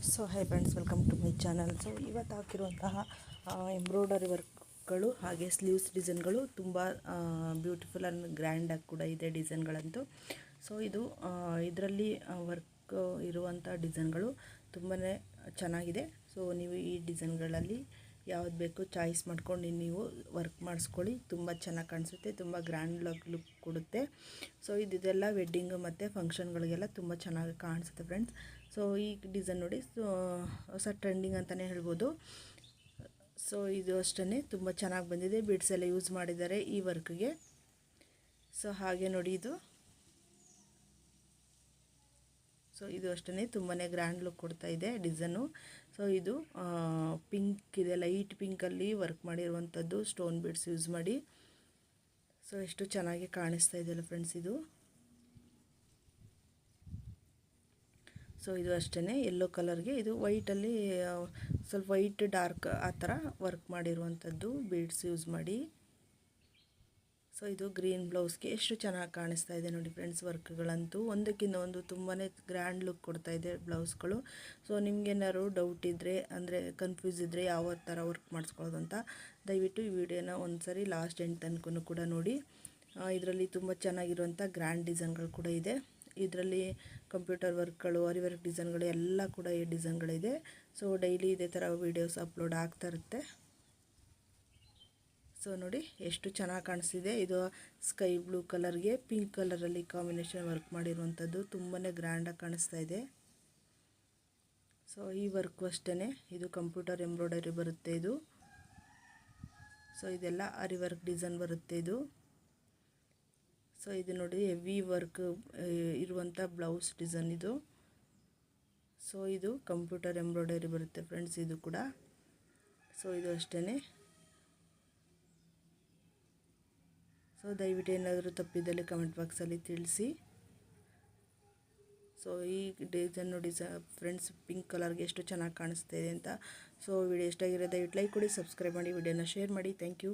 So hi friends, welcome to my channel. So ಇವತ್ತು ಹಾಕಿರುವಂತಹ embroidery ವರ್ಕ್ಗಳು ಹಾಗೆ ಸ್ಲೀವ್ಸ್ ಡಿಸೈನ್ಗಳು ತುಂಬ ಬ್ಯೂಟಿಫುಲ್ ಆ್ಯಂಡ್ ಗ್ರ್ಯಾಂಡಾಗಿ ಕೂಡ ಇದೆ ಡಿಸೈನ್ಗಳಂತೂ. ಸೊ ಇದು ಇದರಲ್ಲಿ ವರ್ಕ್ ಇರುವಂಥ ಡಿಸೈನ್ಗಳು ತುಂಬಾ ಚೆನ್ನಾಗಿದೆ. ಸೊ ನೀವು ಈ ಡಿಸೈನ್ಗಳಲ್ಲಿ ಯಾವ್ದು ಬೇಕೋ ಚಾಯ್ಸ್ ಮಾಡ್ಕೊಂಡು ನೀವು ವರ್ಕ್ ಮಾಡಿಸ್ಕೊಳ್ಳಿ. ತುಂಬ ಚೆನ್ನಾಗಿ ಕಾಣಿಸುತ್ತೆ, ತುಂಬ ಗ್ರ್ಯಾಂಡ್ ಲುಕ್ ಕೊಡುತ್ತೆ. ಸೊ ಇದೆಲ್ಲ ವೆಡ್ಡಿಂಗು ಮತ್ತು ಫಂಕ್ಷನ್ಗಳಿಗೆಲ್ಲ ತುಂಬ ಚೆನ್ನಾಗಿ ಕಾಣಿಸುತ್ತೆ ಫ್ರೆಂಡ್ಸ್. ಸೊ ಈ ಡಿಸೈನ್ ನೋಡಿ, ಹೊಸ ಟ್ರೆಂಡಿಂಗ್ ಅಂತಲೇ ಹೇಳ್ಬೋದು. ಸೊ ಇದು ಅಷ್ಟೇ ತುಂಬ ಚೆನ್ನಾಗಿ ಬಂದಿದೆ. ಬಿಡ್ಸ್ ಎಲ್ಲ ಯೂಸ್ ಮಾಡಿದ್ದಾರೆ ಈ ವರ್ಕ್ಗೆ. ಸೊ ಹಾಗೆ ನೋಡಿ ಇದು. ಸೊ ಇದು ಅಷ್ಟೇ ತುಂಬಾ ಗ್ರ್ಯಾಂಡ್ ಲುಕ್ ಕೊಡ್ತಾ ಇದೆ ಡಿಸೈನು. ಸೊ ಇದು ಪಿಂಕ್ ಇದೆ, ಲೈಟ್ ಪಿಂಕಲ್ಲಿ ವರ್ಕ್ ಮಾಡಿರುವಂಥದ್ದು, ಸ್ಟೋನ್ ಬೀಡ್ಸ್ ಯೂಸ್ ಮಾಡಿ. ಸೊ ಎಷ್ಟು ಚೆನ್ನಾಗಿ ಕಾಣಿಸ್ತಾ ಇದೆಯಲ್ಲ ಫ್ರೆಂಡ್ಸ್ ಇದು. ಸೊ ಇದು ಅಷ್ಟೇ ಯೆಲ್ಲೋ ಕಲರ್ಗೆ ಇದು ವೈಟಲ್ಲಿ ಸ್ವಲ್ಪ ವೈಟ್ ಡಾರ್ಕ್ ಆ ಥರ ವರ್ಕ್ ಮಾಡಿರುವಂಥದ್ದು ಬೀಡ್ಸ್ ಯೂಸ್ ಮಾಡಿ. ಸೊ ಇದು ಗ್ರೀನ್ ಬ್ಲೌಸ್ಗೆ ಎಷ್ಟು ಚೆನ್ನಾಗಿ ಕಾಣಿಸ್ತಾ ಇದೆ ನೋಡಿ ಫ್ರೆಂಡ್ಸ್. ವರ್ಕ್ಗಳಂತೂ ಒಂದಕ್ಕಿಂತ ಒಂದು ತುಂಬಾ ಗ್ರ್ಯಾಂಡ್ ಲುಕ್ ಕೊಡ್ತಾ ಇದೆ ಬ್ಲೌಸ್ಗಳು. ಸೊ ನಿಮಗೇನಾದ್ರು ಡೌಟ್ ಇದ್ದರೆ, ಅಂದರೆ ಕನ್ಫ್ಯೂಸ್ ಇದ್ದರೆ ಯಾವ ಥರ ವರ್ಕ್ ಮಾಡಿಸ್ಕೊಳ್ಳೋದು ಅಂತ, ದಯವಿಟ್ಟು ಈ ವಿಡಿಯೋನ ಒಂದು ಸರಿ ಲಾಸ್ಟ್ ಎಂಡ್ ತನಕ ಕೂಡ ನೋಡಿ. ಇದರಲ್ಲಿ ತುಂಬ ಚೆನ್ನಾಗಿರುವಂಥ ಗ್ರ್ಯಾಂಡ್ ಡಿಸೈನ್ಗಳು ಕೂಡ ಇದೆ. ಇದರಲ್ಲಿ ಕಂಪ್ಯೂಟರ್ ವರ್ಕ್ಗಳು, ಅರಿ ವರ್ಕ್ ಡಿಸೈನ್ಗಳು ಎಲ್ಲ ಕೂಡ ಈ ಡಿಸೈನ್ಗಳಿದೆ. ಸೊ ಡೈಲಿ ಇದೇ ಥರ ವೀಡಿಯೋಸ್ ಅಪ್ಲೋಡ್ ಆಗ್ತಾ ಇರುತ್ತೆ. ಸೊ ನೋಡಿ ಎಷ್ಟು ಚೆನ್ನಾಗಿ ಕಾಣಿಸ್ತಿದೆ. ಇದು ಸ್ಕೈ ಬ್ಲೂ ಕಲರ್ಗೆ ಪಿಂಕ್ ಕಲರಲ್ಲಿ ಕಾಂಬಿನೇಷನ್ ವರ್ಕ್ ಮಾಡಿರುವಂಥದ್ದು ತುಂಬಾ ಗ್ರ್ಯಾಂಡಾಗಿ ಕಾಣಿಸ್ತಾ ಇದೆ. ಸೊ ಈ ವರ್ಕು ಅಷ್ಟೇ, ಇದು ಕಂಪ್ಯೂಟರ್ ಎಂಬ್ರಾಯ್ಡರಿ ಬರುತ್ತೆ ಇದು. ಸೊ ಇದೆಲ್ಲ ಅರಿ ವರ್ಕ್ ಡಿಸೈನ್ ಬರುತ್ತೆ ಇದು. ಸೊ ಇದು ನೋಡಿ ಹೆವಿ ವರ್ಕ್ ಇರುವಂಥ ಬ್ಲೌಸ್ ಡಿಸೈನ್ ಇದು. ಸೊ ಇದು ಕಂಪ್ಯೂಟರ್ ಎಂಬ್ರಾಯ್ಡರಿ ಬರುತ್ತೆ ಫ್ರೆಂಡ್ಸ್ ಇದು ಕೂಡ. ಸೊ ಇದು ಅಷ್ಟೇ. ಸೊ ದಯವಿಟ್ಟು ಏನಾದರೂ ತಪ್ಪಿದ್ದಲ್ಲಿ ಕಮೆಂಟ್ ಬಾಕ್ಸಲ್ಲಿ ತಿಳಿಸಿ. ಸೊ ಈ ಡಿಸೈನ್ ನೋಡಿ ಫ್ರೆಂಡ್ಸ್, ಪಿಂಕ್ ಕಲರ್ಗೆ ಎಷ್ಟು ಚೆನ್ನಾಗಿ ಕಾಣಿಸ್ತಾ ಇದೆ ಅಂತ. ಸೊ ವಿಡಿಯೋ ಇಷ್ಟ ಆಗಿರೋ ದಯವಿಟ್ಟು ಲೈಕ್ ಕೊಡಿ, ಸಬ್ಸ್ಕ್ರೈಬ್ ಮಾಡಿ, ವಿಡಿಯೋನ ಶೇರ್ ಮಾಡಿ. Thank you.